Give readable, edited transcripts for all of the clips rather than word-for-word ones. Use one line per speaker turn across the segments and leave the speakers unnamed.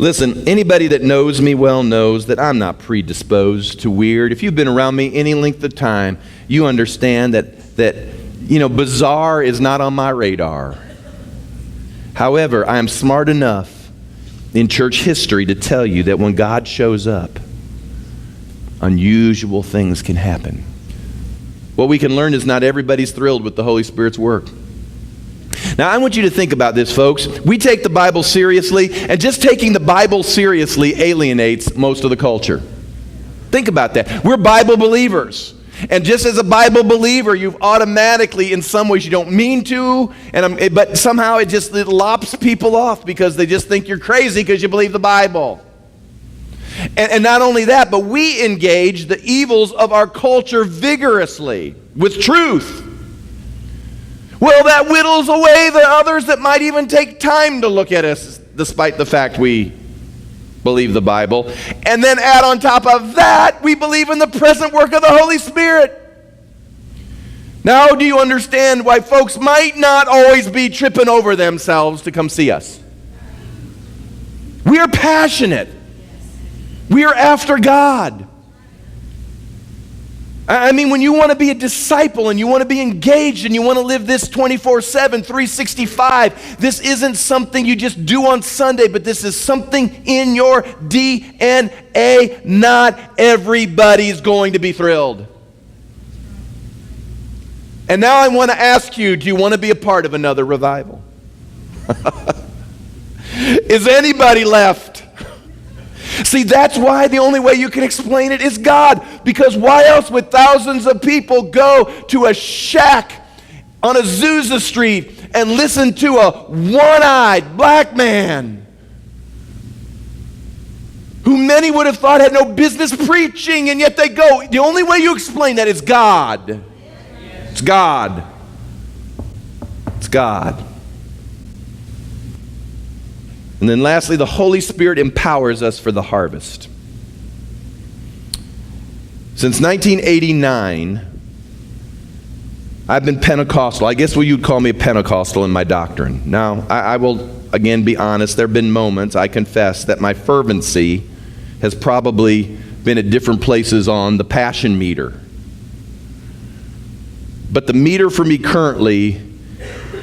Listen, anybody that knows me well knows that I'm not predisposed to weird. If you've been around me any length of time, you understand that bizarre is not on my radar. However, I am smart enough in church history to tell you that when God shows up, unusual things can happen. What we can learn is not everybody's thrilled with the Holy Spirit's work. Now, I want you to think about this, folks. We take the Bible seriously, and just taking the Bible seriously alienates most of the culture. Think about that. We're Bible believers. And just as a Bible believer, you've automatically, in some ways you don't mean to, but somehow it lops people off because they just think you're crazy because you believe the Bible. And not only that, but we engage the evils of our culture vigorously with truth. Well, that whittles away the others that might even take time to look at us, despite the fact we believe the Bible. And then add on top of that, we believe in the present work of the Holy Spirit. Now, do you understand why folks might not always be tripping over themselves to come see us? We are passionate. We are after God. I mean, when you want to be a disciple and you want to be engaged and you want to live this 24/7, 365, this isn't something you just do on Sunday, but this is something in your DNA. Not everybody's going to be thrilled. And now I want to ask you, do you want to be a part of another revival? Is anybody left? See, that's why the only way you can explain it is God. Because why else would thousands of people go to a shack on Azusa Street and listen to a one-eyed black man who many would have thought had no business preaching, and yet they go? The only way you explain that is God. It's God. It's God. And then lastly, the Holy Spirit empowers us for the harvest. Since 1989, I've been Pentecostal. I guess you'd call me a Pentecostal in my doctrine. Now, I will again be honest. There have been moments, I confess, that my fervency has probably been at different places on the passion meter. But the meter for me currently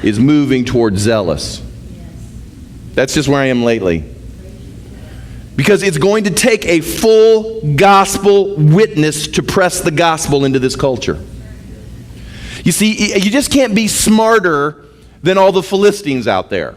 is moving toward zealous. That's just where I am lately. Because it's going to take a full gospel witness to press the gospel into this culture. You see, you just can't be smarter than all the Philistines out there.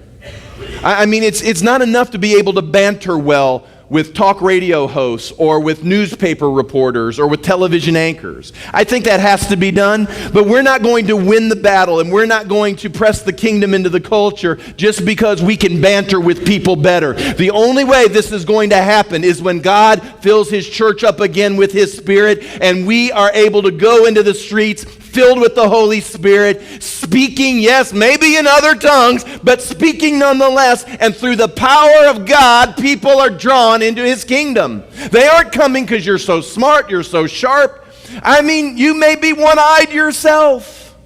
I mean, it's not enough to be able to banter well with talk radio hosts or with newspaper reporters or with television anchors. I think that has to be done, but we're not going to win the battle and we're not going to press the kingdom into the culture just because we can banter with people better. The only way this is going to happen is when God fills His church up again with His Spirit and we are able to go into the streets filled with the Holy Spirit, speaking, yes, maybe in other tongues, but speaking nonetheless. And through the power of God, people are drawn into His kingdom. They aren't coming because you're so smart, you're so sharp. I mean, you may be one-eyed yourself.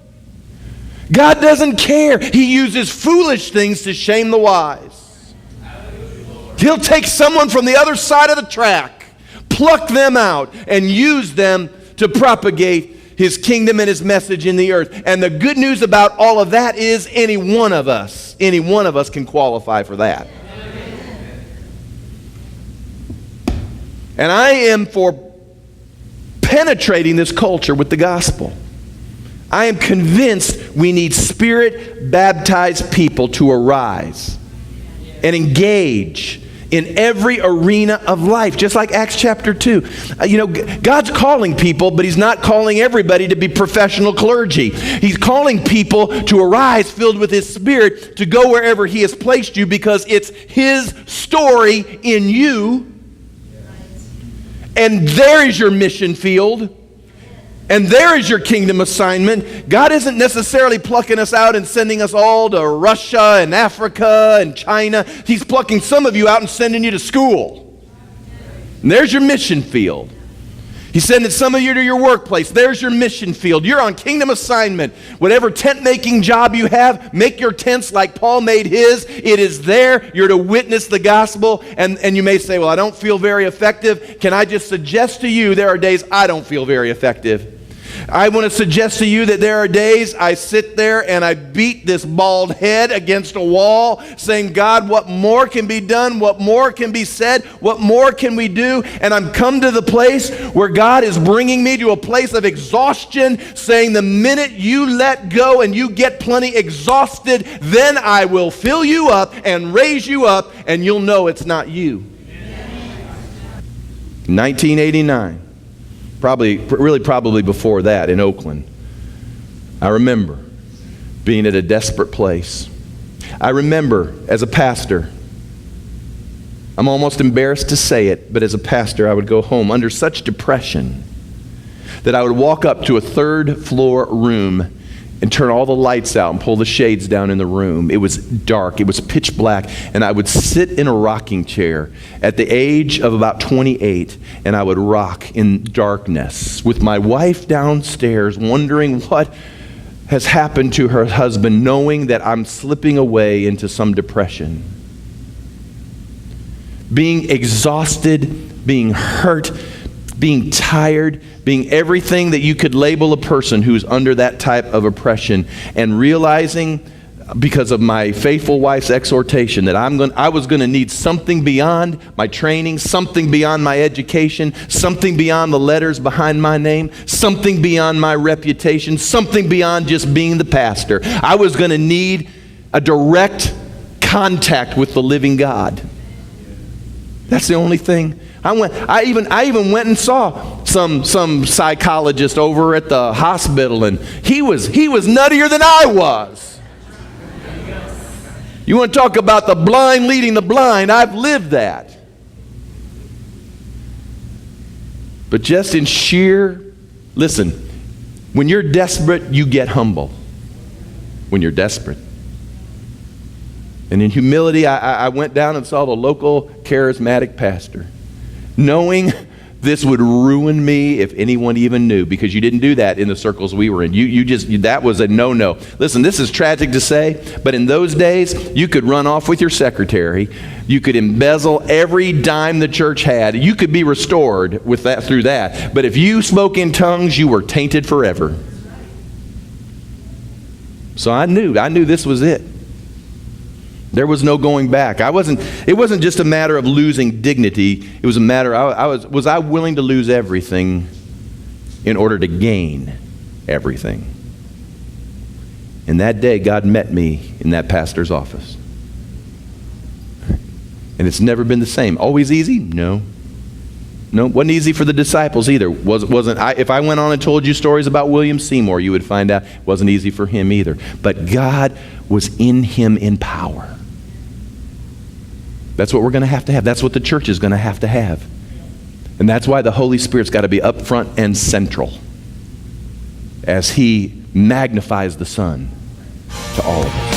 God doesn't care. He uses foolish things to shame the wise. He'll take someone from the other side of the track, pluck them out, and use them to propagate His kingdom and His message in the earth. And the good news about all of that is any one of us can qualify for that. And I am for penetrating this culture with the gospel. I am convinced we need Spirit-baptized people to arise and engage in every arena of life, just like Acts chapter 2. God's calling people, but He's not calling everybody to be professional clergy. He's calling people to arise filled with His Spirit to go wherever He has placed you because it's His story in you. And there is your mission field. And there is your kingdom assignment. God isn't necessarily plucking us out and sending us all to Russia and Africa and China. He's plucking some of you out and sending you to school. And there's your mission field. He's sending some of you to your workplace. There's your mission field. You're on kingdom assignment. Whatever tent-making job you have, make your tents like Paul made his. It is there. You're to witness the gospel. And you may say, well, I don't feel very effective. Can I just suggest to you there are days I don't feel very effective. I want to suggest to you that there are days I sit there and I beat this bald head against a wall saying, God, what more can be done? What more can be said? What more can we do? And I'm come to the place where God is bringing me to a place of exhaustion, saying the minute you let go and you get plenty exhausted, then I will fill you up and raise you up and you'll know it's not you. 1989. Probably before that in Oakland. I remember being at a desperate place. I remember as a pastor, I'm almost embarrassed to say it, but as a pastor I would go home under such depression that I would walk up to a third floor room and turn all the lights out and pull the shades down in the room. It was dark. It was pitch black. And I would sit in a rocking chair at the age of about 28, and I would rock in darkness with my wife downstairs wondering what has happened to her husband, knowing that I'm slipping away into some depression. Being exhausted, being hurt, being tired, being everything that you could label a person who's under that type of oppression, and realizing because of my faithful wife's exhortation that I was going to need something beyond my training, something beyond my education, something beyond the letters behind my name, something beyond my reputation, something beyond just being the pastor. I was going to need a direct contact with the living God. That's the only thing. I even went and saw some psychologist over at the hospital, and he was nuttier than I was. You want to talk about the blind leading the blind? I've lived that. But just in listen, when you're desperate, you get humble. When you're desperate. And in humility, I went down and saw the local charismatic pastor, knowing this would ruin me if anyone even knew, because you didn't do that in the circles we were in. That was a no-no. Listen, this is tragic to say, but in those days, you could run off with your secretary. You could embezzle every dime the church had. You could be restored with that through that. But if you spoke in tongues, you were tainted forever. So I knew this was it. There was no going back. It wasn't just a matter of losing dignity. It was a matter, was I willing to lose everything in order to gain everything? And that day, God met me in that pastor's office. And it's never been the same. Always easy? No. No, it wasn't easy for the disciples either. If I went on and told you stories about William Seymour, you would find out it wasn't easy for him either. But God was in him in power. That's what we're going to have. That's what the church is going to have. And that's why the Holy Spirit's got to be up front and central as he magnifies the Son to all of us.